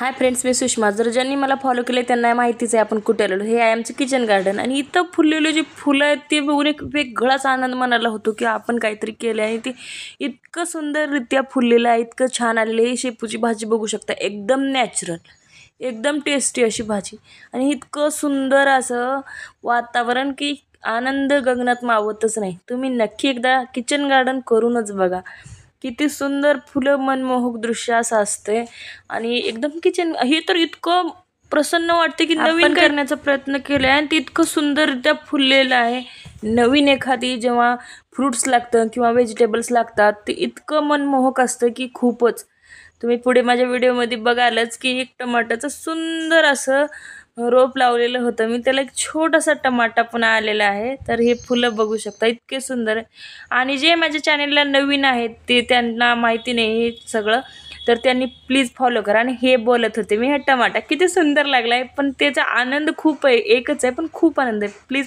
Hi friends, मी सुषमा. जर ज्यांनी मला फॉलो केले त्यांना माहितीच आहे आपण कुठे आलेलो. हे आहे आमचं किचन गार्डन आणि इथं फुललेले जे फुलं आहेत ते बघून एक वेगळाच आनंद मनाला होतो की आपण काहीतरी केलं आणि ते इतकं सुंदररित्या फुललेलं आहे, इतकं छान आलेलं आहे. शेपूची भाजी बघू शकता, एकदम नॅचरल, एकदम टेस्टी अशी भाजी आणि इतकं सुंदर असं वातावरण की आनंद गगनात मावतच नाही. तुम्ही नक्की एकदा किचन गार्डन करूनच बघा. किती सुंदर फुलं, मनमोहक दृश्य असं असते आणि एकदम किचन हे तर इतकं प्रसन्न वाटते की नवीन करण्याचा प्रयत्न केलाय आणि ते इतकं सुंदररित्या फुललेलं आहे. नवीन एखादी जेव्हा फ्रुट्स लागतं किंवा व्हेजिटेबल्स लागतात ते इतकं मनमोहक असतं की खूपच. तुम्ही पुढे माझ्या व्हिडिओमध्ये बघालच की एक टमाट्याचं सुंदर असं रोप लावलेलं होतं मी. त्याला एक छोटासा टमाटा पण आलेला आहे. तर हे फुलं बघू शकता, इतके सुंदर आहे. आणि जे माझ्या चॅनेलला नवीन आहेत ते त्यांना माहिती नाही हे सगळं, तर त्यांनी प्लीज फॉलो करा. आणि हे बोलत होते मी, हा टमाटा किती सुंदर लागला आहे, पण त्याचा आनंद खूप आहे, एकच आहे पण खूप आनंद आहे. प्लीज